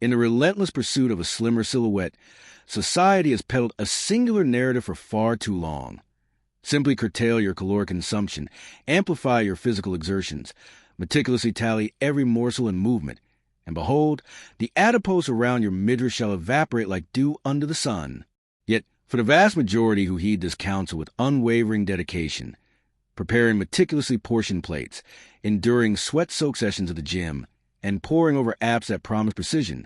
In the relentless pursuit of a slimmer silhouette, society has peddled a singular narrative for far too long. Simply curtail your caloric consumption, amplify your physical exertions, meticulously tally every morsel and movement, and behold, the adipose around your midriff shall evaporate like dew under the sun. Yet, for the vast majority who heed this counsel with unwavering dedication, preparing meticulously portioned plates, enduring sweat-soaked sessions at the gym, and poring over apps that promise precision,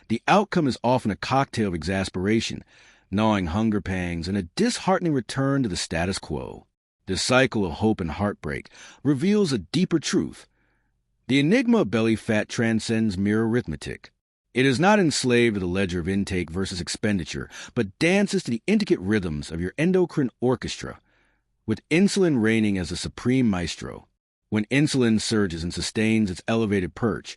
the outcome is often a cocktail of exasperation, gnawing hunger pangs, and a disheartening return to the status quo. This cycle of hope and heartbreak reveals a deeper truth. The enigma of belly fat transcends mere arithmetic. It is not enslaved to the ledger of intake versus expenditure, but dances to the intricate rhythms of your endocrine orchestra, with insulin reigning as the supreme maestro. When insulin surges and sustains its elevated perch,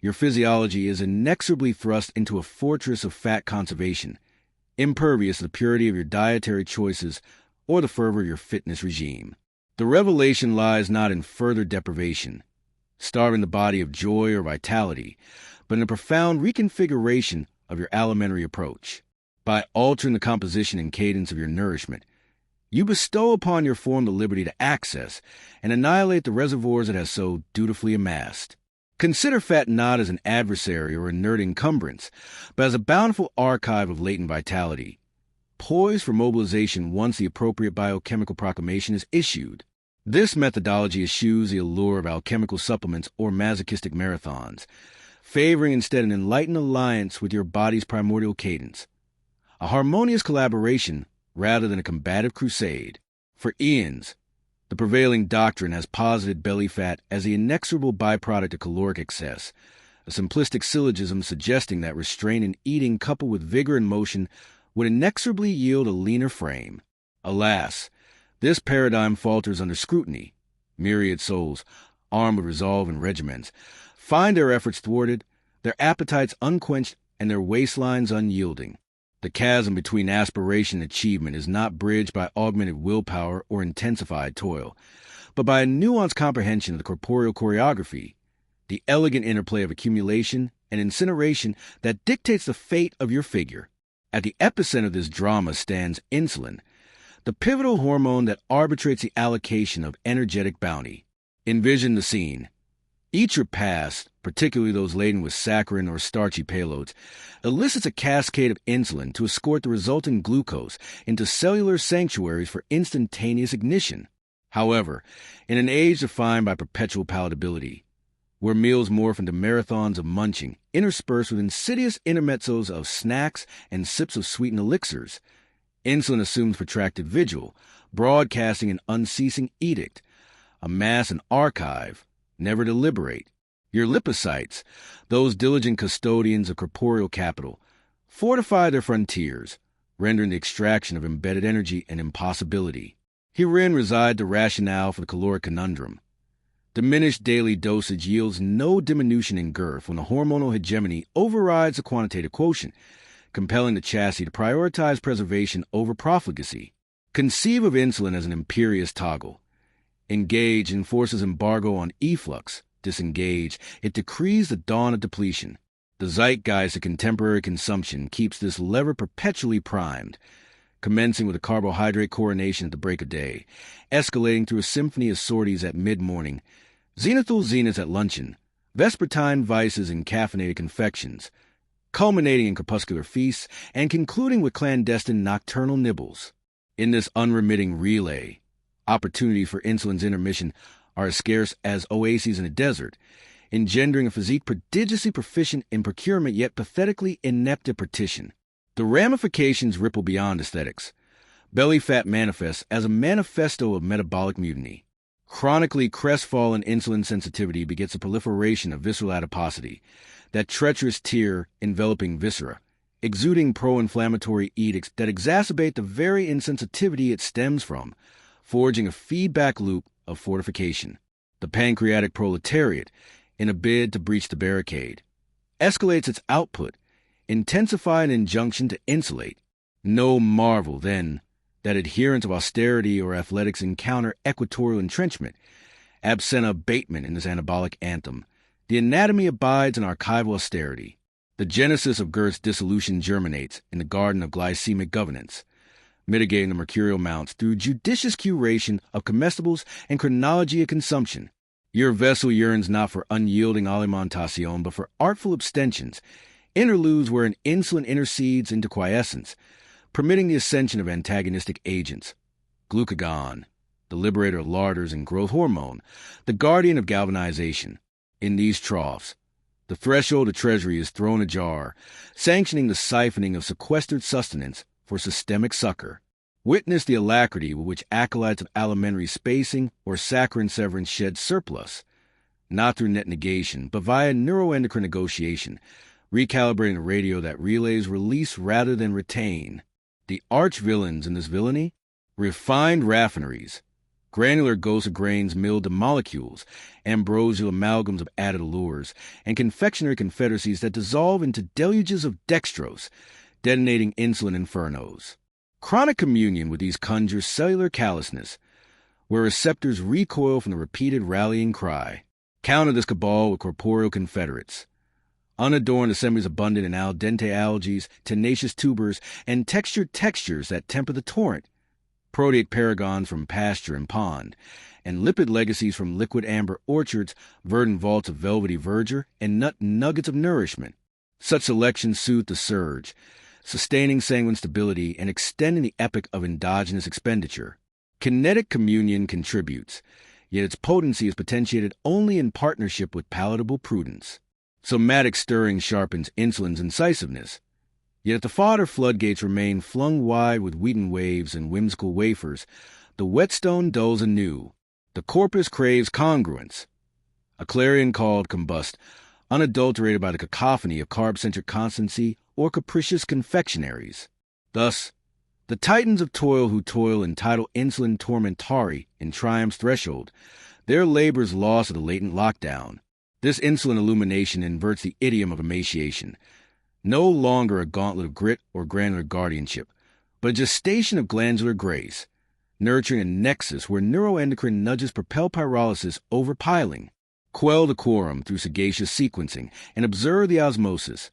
your physiology is inexorably thrust into a fortress of fat conservation, impervious to the purity of your dietary choices or the fervor of your fitness regime. The revelation lies not in further deprivation, starving the body of joy or vitality, but in a profound reconfiguration of your alimentary approach. By altering the composition and cadence of your nourishment, you bestow upon your form the liberty to access and annihilate the reservoirs it has so dutifully amassed. Consider fat not as an adversary or inert encumbrance, but as a bountiful archive of latent vitality, poised for mobilization once the appropriate biochemical proclamation is issued. This methodology eschews the allure of alchemical supplements or masochistic marathons, favoring instead an enlightened alliance with your body's primordial cadence, a harmonious collaboration rather than a combative crusade. For eons, the prevailing doctrine has posited belly fat as the inexorable byproduct of caloric excess, a simplistic syllogism suggesting that restraint in eating coupled with vigor and motion would inexorably yield a leaner frame. Alas, this paradigm falters under scrutiny. Myriad souls, armed with resolve and regiments, find their efforts thwarted, their appetites unquenched, and their waistlines unyielding. The chasm between aspiration and achievement is not bridged by augmented willpower or intensified toil, but by a nuanced comprehension of the corporeal choreography, the elegant interplay of accumulation and incineration that dictates the fate of your figure. At the epicenter of this drama stands insulin, the pivotal hormone that arbitrates the allocation of energetic bounty. Envision the scene. Each repast, particularly those laden with saccharin or starchy payloads, elicits a cascade of insulin to escort the resulting glucose into cellular sanctuaries for instantaneous ignition. However, in an age defined by perpetual palatability, where meals morph into marathons of munching, interspersed with insidious intermezzos of snacks and sips of sweetened elixirs, insulin assumes protracted vigil, broadcasting an unceasing edict, amass an archive, never to liberate. Your lipocytes, those diligent custodians of corporeal capital, fortify their frontiers, rendering the extraction of embedded energy an impossibility. Herein reside the rationale for the caloric conundrum. Diminished daily dosage yields no diminution in girth when the hormonal hegemony overrides the quantitative quotient, compelling the chassis to prioritize preservation over profligacy. Conceive of insulin as an imperious toggle. Engage enforces embargo on efflux. Disengage, it decrees the dawn of depletion. The zeitgeist of contemporary consumption keeps this lever perpetually primed, commencing with a carbohydrate coronation at the break of day, escalating through a symphony of sorties at mid-morning, zenithal zeniths at luncheon, vespertine vices and caffeinated confections, culminating in crepuscular feasts and concluding with clandestine nocturnal nibbles. In this unremitting relay, opportunities for insulin's intermission are as scarce as oases in a desert, engendering a physique prodigiously proficient in procurement yet pathetically inept at partition. The ramifications ripple beyond aesthetics. Belly fat manifests as a manifesto of metabolic mutiny. Chronically crestfallen insulin sensitivity begets a proliferation of visceral adiposity, that treacherous tear enveloping viscera, exuding pro-inflammatory edicts that exacerbate the very insensitivity it stems from, forging a feedback loop of fortification. The pancreatic proletariat, in a bid to breach the barricade, escalates its output, intensifying an injunction to insulate. No marvel, then, that adherents of austerity or athletics encounter equatorial entrenchment, absent abatement in this anabolic anthem. The anatomy abides in archival austerity. The genesis of girth's dissolution germinates in the garden of glycemic governance, mitigating the mercurial mounts through judicious curation of comestibles and chronology of consumption. Your vessel yearns not for unyielding alimentation, but for artful abstentions, interludes wherein insulin intercedes into quiescence, permitting the ascension of antagonistic agents. Glucagon, the liberator of larders and growth hormone, the guardian of galvanization. In these troughs, the threshold of treasury is thrown ajar, sanctioning the siphoning of sequestered sustenance for systemic succor. Witness the alacrity with which acolytes of alimentary spacing or saccharin severance shed surplus, not through net negation, but via neuroendocrine negotiation, recalibrating the radio that relays release rather than retain. The arch-villains in this villainy? Refined raffineries, granular ghosts of grains milled to molecules, ambrosial amalgams of added allures, and confectionery confederacies that dissolve into deluges of dextrose, detonating insulin infernos. Chronic communion with these conjures cellular callousness, where receptors recoil from the repeated rallying cry. Counter this cabal with corporeal confederates. Unadorned assemblies abundant in al dente algaes, tenacious tubers, and textured textures that temper the torrent. Proteate paragons from pasture and pond, and lipid legacies from liquid amber orchards, verdant vaults of velvety verdure, and nut nuggets of nourishment. Such selections soothe the surge, sustaining sanguine stability and extending the epoch of endogenous expenditure. Kinetic communion contributes, yet its potency is potentiated only in partnership with palatable prudence. Somatic stirring sharpens insulin's incisiveness, yet if the fodder floodgates remain flung wide with wheaten waves and whimsical wafers, the whetstone dulls anew. The corpus craves congruence. A clarion called combust, unadulterated by the cacophony of carb-centric constancy or capricious confectionaries. Thus, the titans of toil who toil entitle insulin tormentari in triumph's threshold, their labors lost at a latent lockdown. This insulin illumination inverts the idiom of emaciation, no longer a gauntlet of grit or granular guardianship, but a gestation of glandular grace, nurturing a nexus where neuroendocrine nudges propel pyrolysis over piling. Quell the quorum through sagacious sequencing, and observe the osmosis,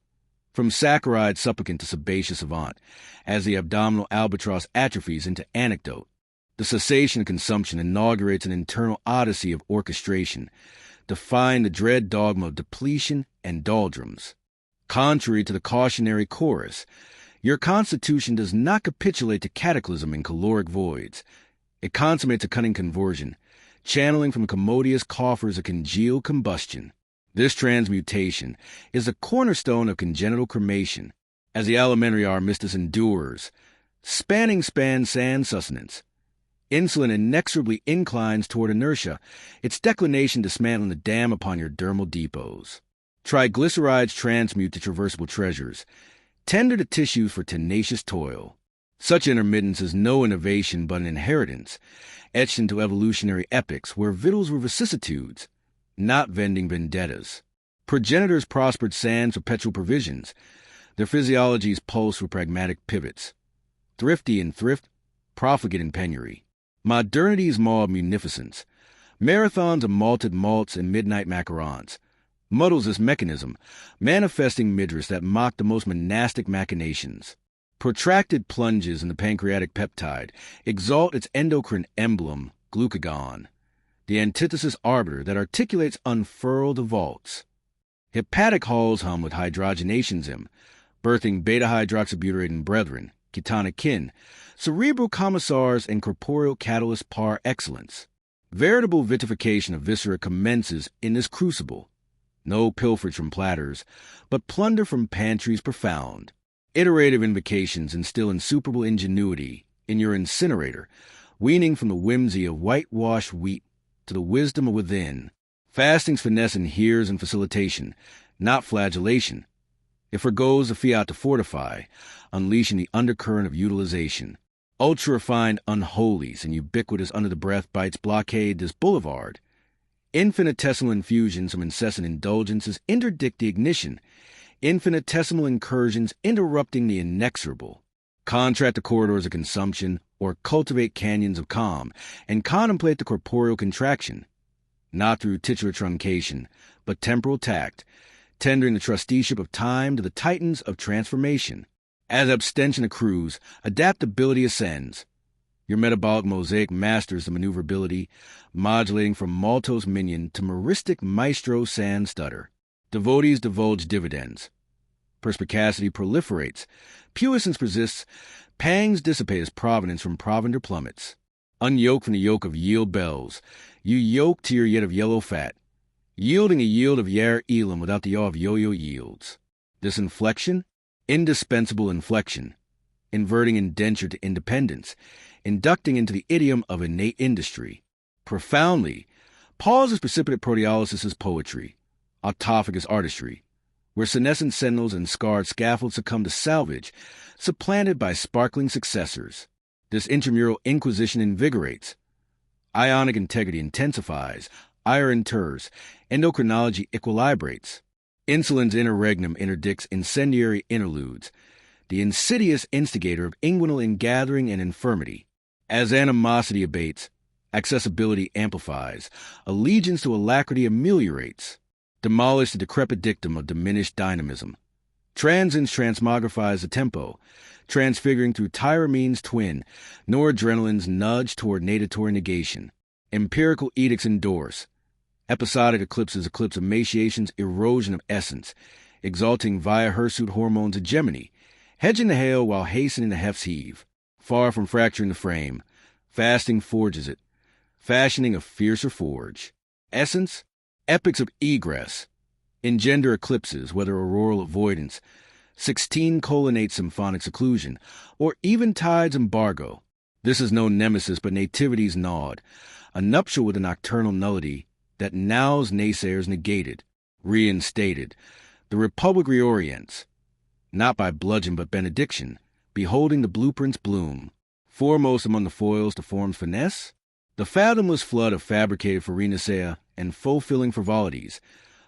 from saccharide supplicant to sebaceous savant, as the abdominal albatross atrophies into anecdote. The cessation of consumption inaugurates an internal odyssey of orchestration, defying the dread dogma of depletion and doldrums. Contrary to the cautionary chorus, your constitution does not capitulate to cataclysm in caloric voids. It consummates a cunning conversion, channeling from commodious coffers of congealed combustion. This transmutation is the cornerstone of congenital cremation, as the alimentary armistice endures, span sand sustenance. Insulin inexorably inclines toward inertia, its declination dismantling the dam upon your dermal depots. Triglycerides transmute to traversable treasures, tender to tissues for tenacious toil. Such intermittence is no innovation but an inheritance, etched into evolutionary epics where victuals were vicissitudes, not vending vendettas. Progenitors prospered sans perpetual provisions, their physiologies pulsed with pragmatic pivots. Thrifty in thrift, profligate in penury. Modernity's maw of munificence, marathons of malted malts and midnight macarons, muddles this mechanism, manifesting midras that mock the most monastic machinations. Protracted plunges in the pancreatic peptide exalt its endocrine emblem, glucagon, the antithesis arbiter that articulates unfurl the vaults. Hepatic halls hum with hydrogenationism, birthing beta-hydroxybutyrate brethren, ketonic kin, cerebral commissars, and corporeal catalyst par excellence. Veritable vitification of viscera commences in this crucible. No pilferage from platters, but plunder from pantries profound. Iterative invocations instill insuperable ingenuity in your incinerator, weaning from the whimsy of whitewashed wheat to the wisdom of within. Fasting's finesse inheres in facilitation, not flagellation. It forgoes the fiat to fortify, unleashing the undercurrent of utilization. Ultra-refined unholies and ubiquitous under-the-breath bites blockade this boulevard. Infinitesimal infusions of incessant indulgences interdict the ignition, infinitesimal incursions interrupting the inexorable. Contract the corridors of consumption, or cultivate canyons of calm, and contemplate the corporeal contraction, not through titular truncation, but temporal tact, tendering the trusteeship of time to the titans of transformation. As abstention accrues, adaptability ascends. Your metabolic mosaic masters the maneuverability, modulating from maltose minion to meristic maestro sans stutter. Devotees divulge dividends. Perspicacity proliferates. Puissance persists. Pangs dissipate as provenance from provender plummets. Unyoke from the yoke of yield bells. You yoke to your yet of yellow fat. Yielding a yield of Yair Elam without the yaw of yo-yo yields. This inflection? Indispensable inflection. Inverting indenture to independence. Inducting into the idiom of innate industry. Profoundly, pause as precipitate proteolysis is poetry. Autophagus artistry. Where senescent sentinels and scarred scaffolds succumb to salvage, supplanted by sparkling successors. This intramural inquisition invigorates. Ionic integrity intensifies. Ire inters. Endocrinology equilibrates. Insulin's interregnum interdicts incendiary interludes. The insidious instigator of inguinal ingathering and infirmity. As animosity abates, accessibility amplifies. Allegiance to alacrity ameliorates. Demolish the decrepit dictum of diminished dynamism. Transins transmogrifies the tempo, transfiguring through tyramine's twin, noradrenaline's nudge toward natatory negation. Empirical edicts endorse. Episodic eclipses eclipse emaciation's erosion of essence, exalting via hirsute hormones hegemony, hedging the hail while hastening the heft's heave. Far from fracturing the frame, fasting forges it, fashioning a fiercer forge. Essence? Epics of egress. Engender eclipses, whether auroral avoidance, 16 colonnate symphonic seclusion, or eventide's embargo. This is no nemesis but nativity's nod, a nuptial with a nocturnal nullity that now's naysayers negated, reinstated. The Republic reorients, not by bludgeon but benediction, beholding the blueprints bloom. Foremost among the foils to form's finesse, the fathomless flood of fabricated pharinacea and fulfilling frivolities,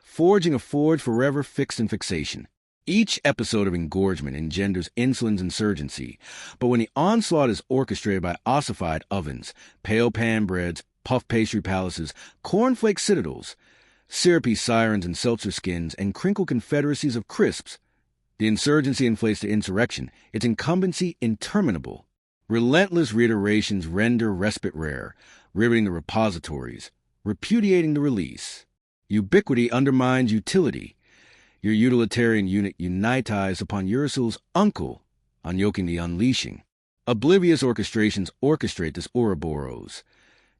forging a forge forever fixed in fixation. Each episode of engorgement engenders insulin's insurgency, but when the onslaught is orchestrated by ossified ovens, pale pan breads, puff pastry palaces, cornflake citadels, syrupy sirens and seltzer skins, and crinkled confederacies of crisps, the insurgency inflates the insurrection, its incumbency interminable. Relentless reiterations render respite rare, riveting the repositories, repudiating the release. Ubiquity undermines utility. Your utilitarian unit unitized upon Urisul's uncle, unyoking the unleashing. Oblivious orchestrations orchestrate this Ouroboros.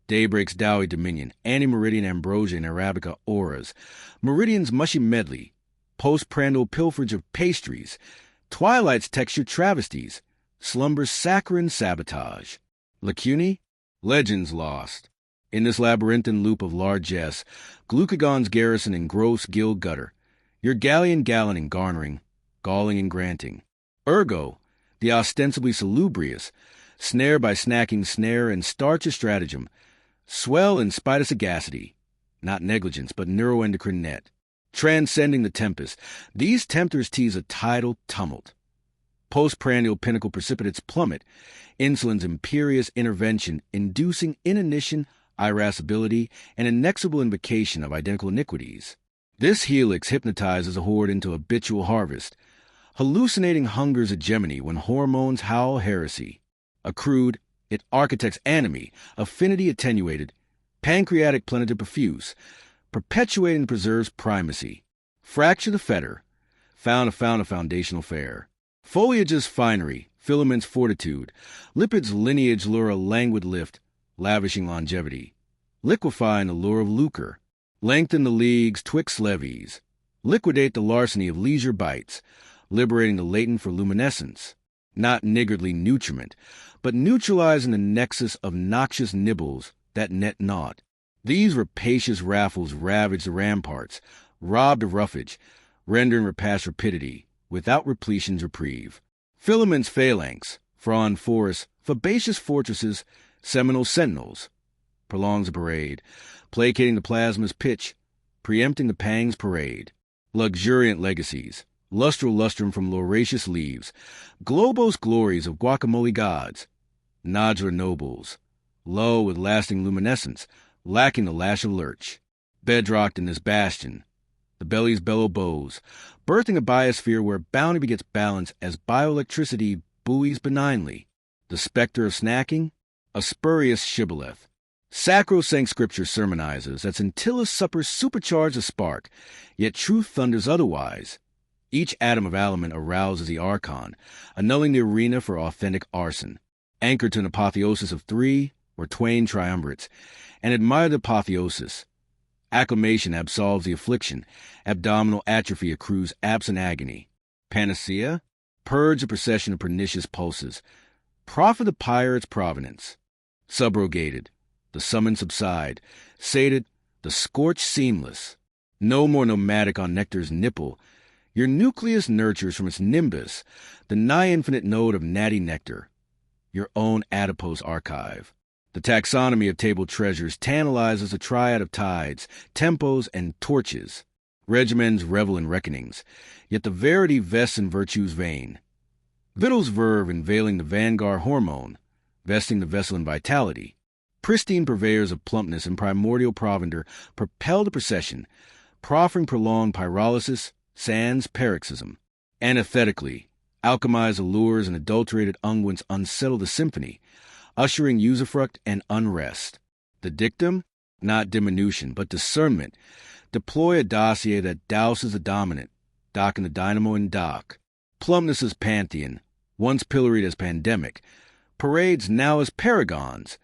Daybreak's dowy dominion, anti-meridian ambrosia and Arabica auras, meridian's mushy medley, postprandial pilferage of pastries, twilight's textured travesties, slumber's saccharine sabotage. Lacunae? Legends lost. In this labyrinthine loop of largesse, glucagon's garrison in gross gill gutter, your galleon gallon in garnering, galling and granting. Ergo, the ostensibly salubrious, snare by snacking snare and starch a stratagem, swell in spite of sagacity, not negligence but neuroendocrine net. Transcending the tempest, these tempters tease a tidal tumult. Postprandial pinnacle precipitates plummet, insulin's imperious intervention inducing inanition, irascibility, and inexorable invocation of identical iniquities. This helix hypnotizes a horde into habitual harvest, hallucinating hunger's hegemony when hormones howl heresy. Accrued, it architects anomie, affinity attenuated, pancreatic plenitude profuse, perpetuating the preserve's primacy. Fracture the fetter, found a foundational fare. Foliage's finery, filament's fortitude, lipid's lineage lure a languid lift, lavishing longevity. Liquefying the lure of lucre. Lengthen the leagues twixt levies. Liquidate the larceny of leisure bites, liberating the latent for luminescence. Not niggardly nutriment, but neutralizing the nexus of noxious nibbles that net naught. These rapacious raffles ravage the ramparts, robbed of roughage, rendering repast rapidity, without repletion's reprieve. Filament's phalanx, frond forests, fabaceous fortresses, seminal sentinels, prolongs the parade, placating the plasma's pitch, preempting the pang's parade. Luxuriant legacies, lustral lustrum from loracious leaves, globose glories of guacamole gods, nodular nobles, low with lasting luminescence, lacking the lash of lurch. Bedrocked in this bastion, The belly's bellow bows, birthing a biosphere where bounty begets balance as bioelectricity buoys benignly. The specter of snacking, a spurious shibboleth. Sacrosanct scripture sermonizes that scintilla suppers supercharge the spark, yet truth thunders otherwise. Each atom of aliment arouses the archon, annulling the arena for authentic arson. Anchored to an apotheosis of three or twain triumvirates, and admire the apotheosis. Acclamation absolves the affliction, abdominal atrophy accrues absent agony. Panacea? Purge a procession of pernicious pulses. Proffer the pirate's provenance. Subrogated, the summons subside. Sated, the scorch seamless. No more nomadic on nectar's nipple. Your nucleus nurtures from its nimbus the nigh-infinite node of natty nectar. Your own adipose archive. The taxonomy of table treasures tantalizes a triad of tides, tempos, and torches. Regimens revel in reckonings, yet the verity vests in virtue's vein. Victuals verve in veiling the vanguard hormone, vesting the vessel in vitality. Pristine purveyors of plumpness and primordial provender propel the procession, proffering prolonged pyrolysis, sans paroxysm. Anesthetically, alchemized allures and adulterated unguents unsettle the symphony, ushering usufruct and unrest. The dictum? Not diminution, but discernment. Deploy a dossier that douses the dominant, docking the dynamo in dock. Plumpness's pantheon, once pilloried as pandemic, parades now as paragons.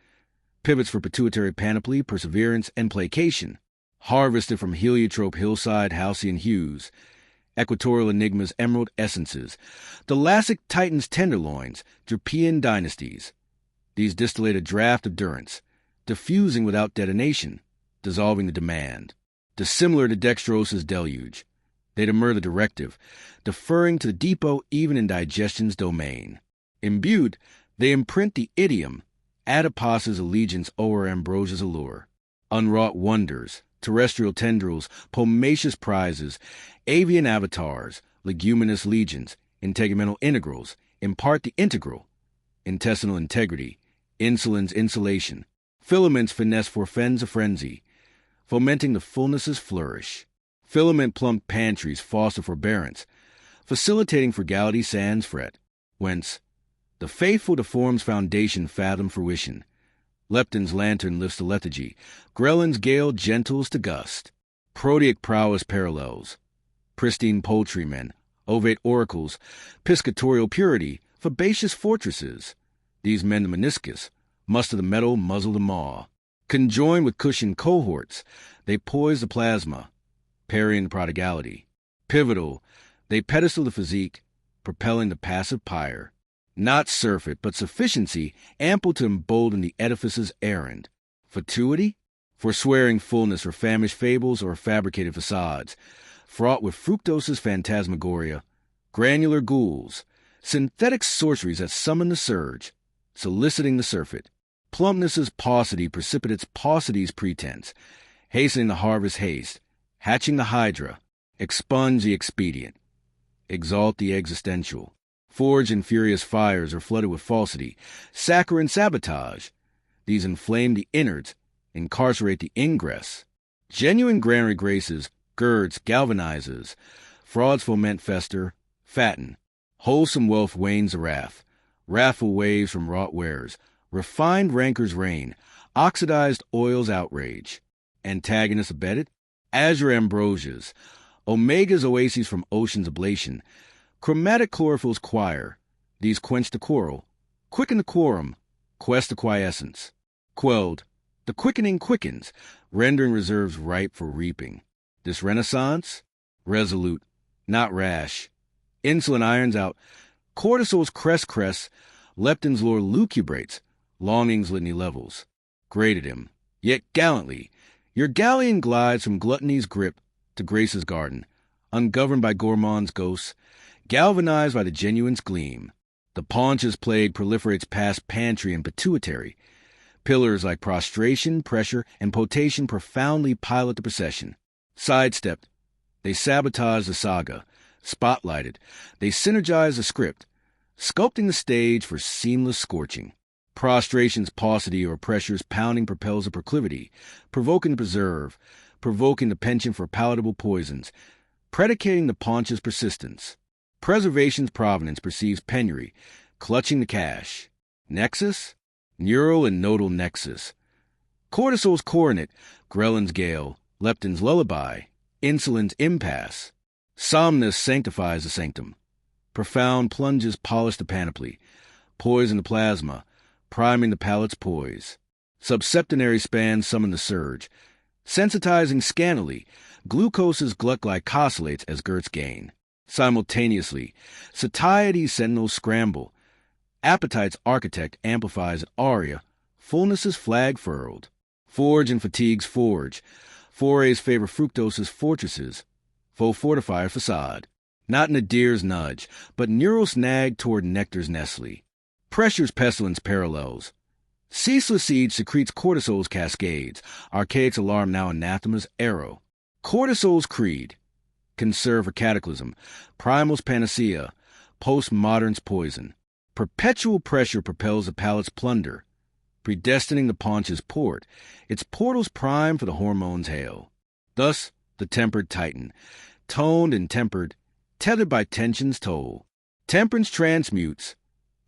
Pivots for pituitary panoply, perseverance, and placation. Harvested from heliotrope hillside halcyon hues. Equatorial enigmas, emerald essences. Thalassic titans tenderloins, Drapian dynasties. These distillate a draught of durance, diffusing without detonation, dissolving the demand. Dissimilar to dextrose's deluge, they demur the directive, deferring to the depot even in digestion's domain. Imbued, they imprint the idiom, adiposes allegiance o'er ambrosia's allure. Unwrought wonders, terrestrial tendrils, pomacious prizes, avian avatars, leguminous legions, integumental integrals, impart the integral. Intestinal integrity, insulin's insulation, filaments finesse forefends a frenzy, fomenting the fullness's flourish. Filament plump pantries foster forbearance, facilitating frugality sans fret, whence the faithful to form's foundation fathom fruition. Leptin's lantern lifts the lethargy, Ghrellin's gale gentles to gust. Proteic prowess parallels, pristine poultrymen, ovate oracles, piscatorial purity, fabaceous fortresses. These men the meniscus, muster the metal, muzzle the maw. Conjoined with cushioned cohorts, they poise the plasma, parrying the prodigality. Pivotal, they pedestal the physique, propelling the passive pyre. Not surfeit, but sufficiency, ample to embolden the edifice's errand. Fatuity? Forswearing fullness or famished fables or fabricated facades. Fraught with fructose's phantasmagoria. Granular ghouls, synthetic sorceries that summon the surge, soliciting the surfeit. Plumpness's paucity precipitates paucity's pretense, hastening the harvest haste, hatching the hydra, expunge the expedient, exalt the existential. Forge in furious fires are flooded with falsity, saccharine sabotage. These inflame the innards, incarcerate the ingress. Genuine granary graces, girds, galvanizes. Frauds foment fester, fatten. Wholesome wealth wanes the wrath. Wrathful waves from wrought wares. Refined rancors reign. Oxidized oils outrage. Antagonists abetted. Azure ambrosias. Omega's oases from ocean's ablation. Chromatic chlorophylls choir. These quench the quarrel. Quicken the quorum. Quest the quiescence. Quelled. The quickening quickens, rendering reserves ripe for reaping. This renaissance? Resolute, not rash. Insulin irons out. Cortisol's crest, leptin's lore lucubrates. Longing's litany levels. Graded him. Yet gallantly, your galleon glides from gluttony's grip to grace's garden, ungoverned by gourmand's ghosts, galvanized by the genuine's gleam. The paunch's plague proliferates past pantry and pituitary. Pillars like prostration, pressure, and potation profoundly pilot the procession. Sidestepped, they sabotage the saga. Spotlighted, they synergize the script, sculpting the stage for seamless scorching. Prostration's paucity or pressure's pounding propels a proclivity, provoking the preserve, provoking the penchant for palatable poisons, predicating the paunch's persistence. Preservation's provenance perceives penury, clutching the cash. Nexus? Neural and nodal nexus. Cortisol's coronet, ghrelin's gale, leptin's lullaby, insulin's impasse. Somnus sanctifies the sanctum. Profound plunges polish the panoply, poison the plasma, priming the palate's poise. Subseptenary spans summon the surge. Sensitizing scantily, glucose's glycosylates as Gert's gain. Simultaneously, satiety's sentinels scramble. Appetite's architect amplifies at aria, fullness's flag furled. Forge and fatigue's forge. Forays favor fructose's fortresses. Faux fortify facade. Not nadir's nudge, but neural snag toward nectar's Nestle. Pressure's pestilence parallels. Ceaseless siege secretes cortisol's cascades. Archaic's alarm now anathema's arrow. Cortisol's creed. Conserve for cataclysm. Primal's panacea. Postmodern's poison. Perpetual pressure propels the palate's plunder. Predestining the paunch's port. Its portal's prime for the hormone's hail. Thus, the tempered titan. Toned and tempered. Tethered by tension's toll. Temperance transmutes.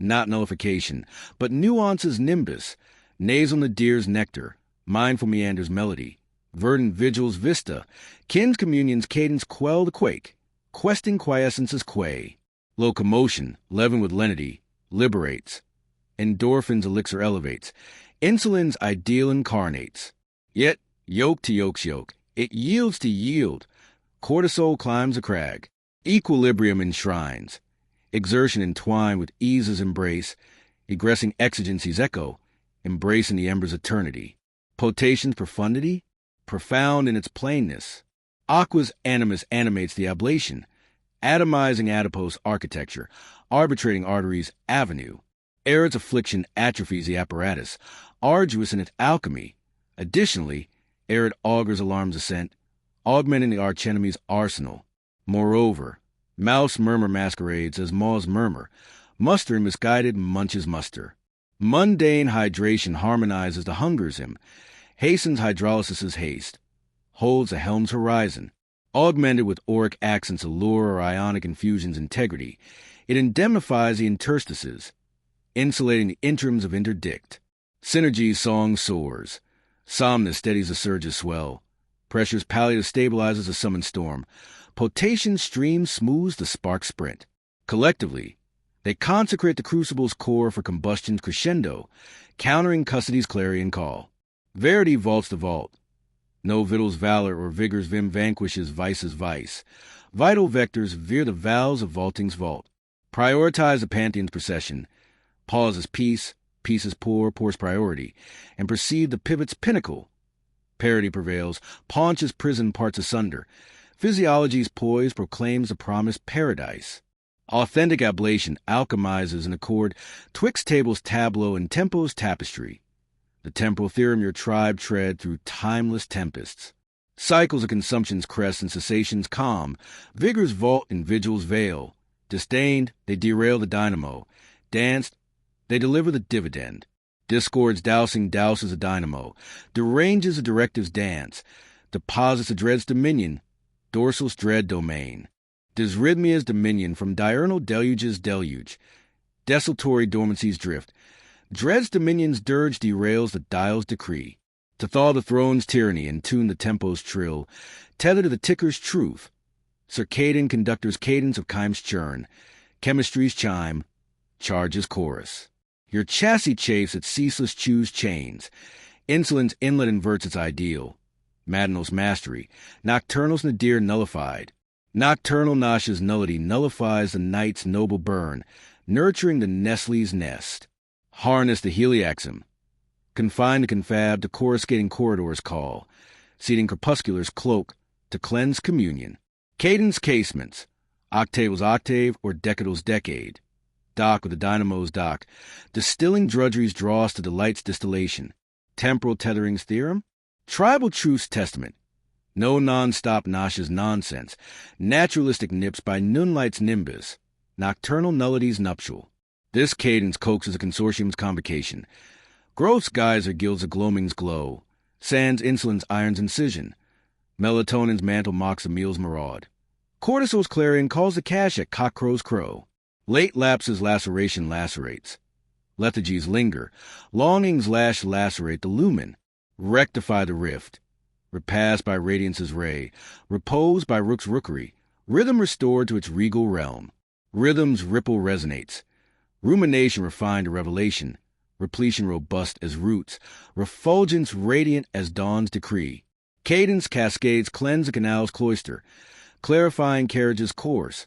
Not nullification, but nuance's nimbus. Nasal nadir's nectar. Mindful meander's melody. Verdant vigil's vista. Kin's communion's cadence quell the quake. Questing quiescence's quay. Locomotion, leavened with lenity, liberates. Endorphin's elixir elevates. Insulin's ideal incarnates. Yet, yoke to yoke's yoke, it yields to yield. Cortisol climbs a crag. Equilibrium enshrines. Exertion entwined with ease's embrace. Egressing exigency's echo, embracing the ember's eternity. Potation's profundity, profound in its plainness. Aqua's animus animates the ablation. Atomizing adipose architecture, arbitrating arteries avenue. Arid's affliction atrophies the apparatus, arduous in its alchemy. Additionally, arid augurs alarm's ascent, augmenting the archenemy's arsenal. Moreover, mouse murmur masquerades as maw's murmur, muster misguided munches muster. Mundane hydration harmonizes the hungers him, hastens hydrolysis's haste, holds the helm's horizon. Augmented with auric accents allure or ionic infusion's integrity, it indemnifies the interstices, insulating the interims of interdict. Synergy's song soars. Somnus steadies the surge's swell. Pressure's palliative stabilizes the summoned storm. Potation's stream smooths the spark sprint. Collectively, they consecrate the crucible's core for combustion's crescendo, countering custody's clarion call. Verity vaults the vault. No victual's valor or vigor's vim vanquishes vice's vice. Vital vectors veer the vows of vaulting's vault. Prioritize the pantheon's procession. Pause as peace, peace as poor, poor's priority, and perceive the pivot's pinnacle. Parity prevails, paunch's prison parts asunder. Physiology's poise proclaims the promised paradise. Authentic ablation alchemizes an accord twixt table's tableau and tempo's tapestry. The temporal theorem your tribe tread through timeless tempests. Cycles of consumption's crest and cessation's calm. Vigor's vault and vigil's veil. Disdained, they derail the dynamo. Danced, they deliver the dividend. Discord's dousing douses a dynamo. Deranges a directive's dance. Deposits a dread's dominion. Dorsal's dread domain. Dysrhythmia's dominion from diurnal deluge's deluge. Desultory dormancy's drift. Dread's dominion's dirge derails the dial's decree. To thaw the throne's tyranny and tune the tempo's trill. Tether to the ticker's truth. Circadian conductor's cadence of chime's churn. Chemistry's chime. Charge's chorus. Your chassis chafes its ceaseless choose chains. Insulin's inlet inverts its ideal. Matinal's mastery. Nocturnal's nadir nullified. Nocturnal Nasha's nullity nullifies the night's noble burn, nurturing the Nestle's nest. Harness the heliaxim. Confine the confab to coruscating corridors call, seating crepuscular's cloak to cleanse communion. Cadence casements. Octaval's octave or decadal's decade. Dock with the dynamo's dock. Distilling drudgery's dross to delight's distillation. Temporal tethering's theorem. Tribal truth's testament. No non-stop Nasha's nonsense. Naturalistic nips by noonlight's nimbus. Nocturnal nullity's nuptial. This cadence coaxes a consortium's convocation. Growth's geyser gilds a gloaming's glow. Sands insulin's iron's incision. Melatonin's mantle mocks a meal's maraud. Cortisol's clarion calls the cache at cockcrow's crow. Late lapses laceration lacerates. Lethargies linger. Longings lacerate the lumen. Rectify the rift. Repast by radiance's ray. Repose by rook's rookery. Rhythm restored to its regal realm. Rhythm's ripple resonates. Rumination refined to revelation. Repletion robust as roots. Refulgence radiant as dawn's decree. Cadence cascades cleanse the canal's cloister. Clarifying carriage's course.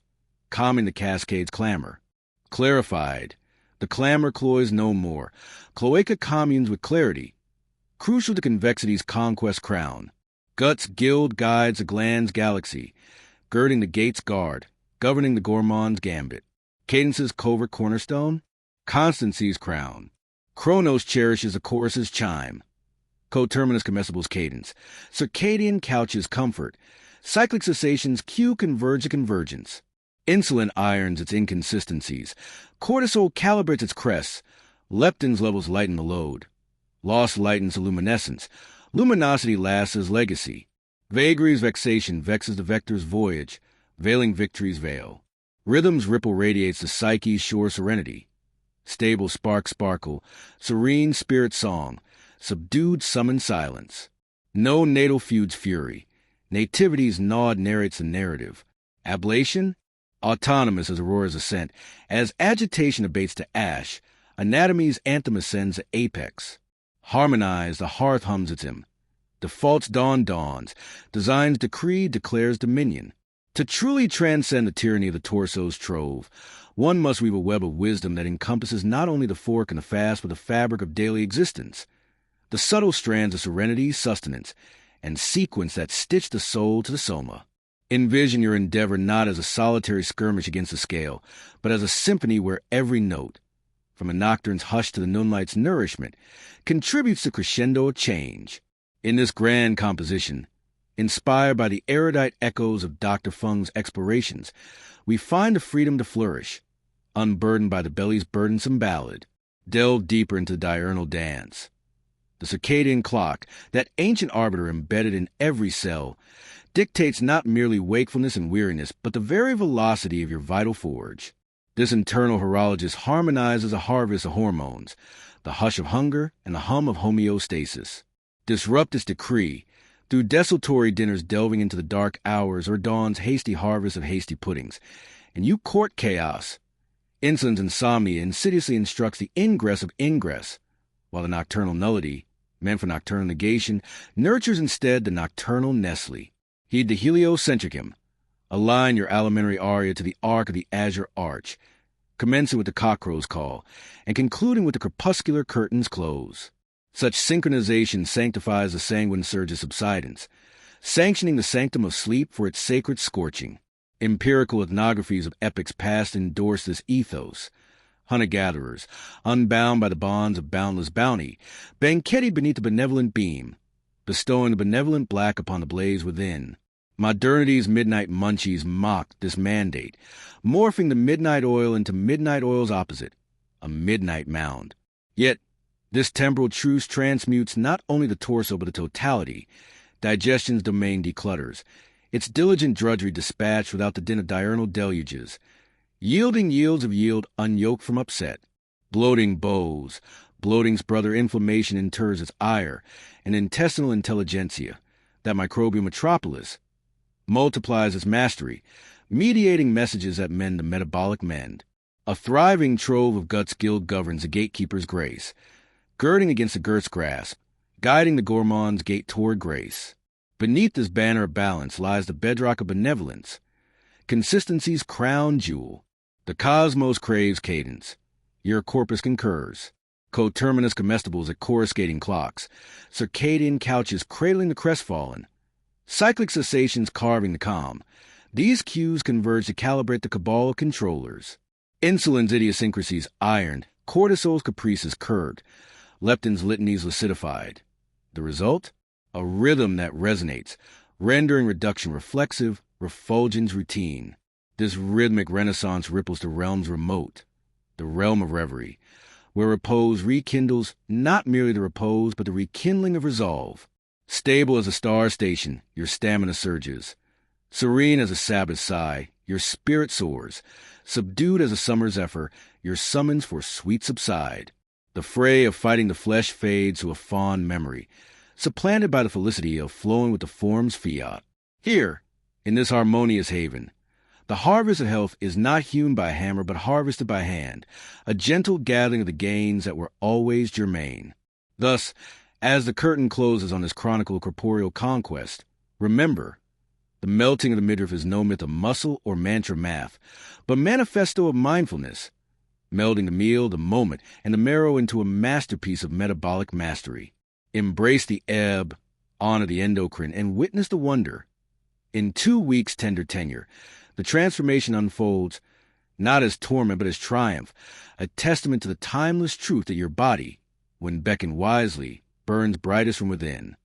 Calming the cascade's clamor. Clarified. The clamor cloys no more. Cloaca communes with clarity. Crucial to convexity's conquest crown. Guts guild guides the gland's galaxy. Girding the gate's guard. Governing the gourmand's gambit. Cadence's covert cornerstone. Constancy's crown. Chronos cherishes the chorus's chime. Coterminous comestible's cadence. Circadian couches comfort. Cyclic cessation's cue converge to convergence. Insulin irons its inconsistencies. Cortisol calibrates its crests. Leptin's levels lighten the load. Loss lightens the luminescence. Luminosity lasts as legacy. Vagary's vexation vexes the vector's voyage. Veiling victory's veil. Rhythm's ripple radiates the psyche's sure serenity. Stable sparkle. Serene spirit song. Subdued summon silence. No natal feud's fury. Nativity's nod narrates the narrative. Ablation? Autonomous as Aurora's ascent. As agitation abates to ash, anatomy's anthem ascends to apex. Harmonized, the hearth hums its hymn. Default's dawn dawns. Design's decree declares dominion. To truly transcend the tyranny of the torso's trove, one must weave a web of wisdom that encompasses not only the fork and the fast, but the fabric of daily existence. The subtle strands of serenity, sustenance, and sequence that stitch the soul to the soma. Envision your endeavor not as a solitary skirmish against the scale, but as a symphony where every note, from a nocturne's hush to the moonlight's nourishment, contributes to crescendo of change. In this grand composition, inspired by the erudite echoes of Dr. Fung's explorations, we find the freedom to flourish, unburdened by the belly's burdensome ballad, delve deeper into the diurnal dance. The circadian clock, that ancient arbiter embedded in every cell, dictates not merely wakefulness and weariness, but the very velocity of your vital forge. This internal horologist harmonizes a harvest of hormones, the hush of hunger and the hum of homeostasis. Disrupt its decree, through desultory dinners delving into the dark hours or dawn's hasty harvest of hasty puddings, and you court chaos. Insulin's insomnia insidiously instructs the ingress of ingress, while the nocturnal nullity, meant for nocturnal negation, nurtures instead the nocturnal Nestle. Heed the heliocentricum. Align your alimentary aria to the arc of the azure arch, commencing with the cockcrow's call, and concluding with the crepuscular curtain's close. Such synchronization sanctifies the sanguine surge's subsidence, sanctioning the sanctum of sleep for its sacred scorching. Empirical ethnographies of epochs past endorse this ethos. Hunter-gatherers, unbound by the bonds of boundless bounty, banqueted beneath the benevolent beam, bestowing the benevolent black upon the blaze within. Modernity's midnight munchies mocked this mandate, morphing the midnight oil into midnight oil's opposite, a midnight mound. Yet, this temporal truce transmutes not only the torso but the totality. Digestion's domain declutters, its diligent drudgery dispatched without the din of diurnal deluges. Yielding yields of yield unyoked from upset. Bloating bows. Bloating's brother inflammation inters its ire, and intestinal intelligentsia, that microbial metropolis, multiplies its mastery, mediating messages that mend the metabolic mend. A thriving trove of guts guild governs the gatekeeper's grace, girding against the girth's grasp, guiding the gourmand's gate toward grace. Beneath this banner of balance lies the bedrock of benevolence, consistency's crown jewel. The cosmos craves cadence. Your corpus concurs. Coterminous comestibles at coruscating clocks. Circadian couches cradling the crestfallen. Cyclic cessations carving the calm. These cues converge to calibrate the cabal of controllers. Insulin's idiosyncrasies ironed. Cortisol's caprices curbed. Leptin's litanies lucidified. The result? A rhythm that resonates, rendering reduction reflexive, refulgence routine. This rhythmic renaissance ripples to realms remote, the realm of reverie, where repose rekindles not merely the repose, but the rekindling of resolve. Stable as a star station, your stamina surges. Serene as a Sabbath sigh, your spirit soars. Subdued as a summer zephyr, your summons for sweet subside. The fray of fighting the flesh fades to a fond memory, supplanted by the felicity of flowing with the form's fiat. Here, in this harmonious haven, the harvest of health is not hewn by hammer but harvested by hand, a gentle gathering of the gains that were always germane. Thus, as the curtain closes on this chronicle of corporeal conquest, remember, the melting of the midriff is no myth of muscle or mantra math, but manifesto of mindfulness, melding the meal, the moment, and the marrow into a masterpiece of metabolic mastery. Embrace the ebb, honor the endocrine, and witness the wonder. In 2 weeks' tender tenure, the transformation unfolds not as torment but as triumph, a testament to the timeless truth that your body, when beckoned wisely, burns brightest from within.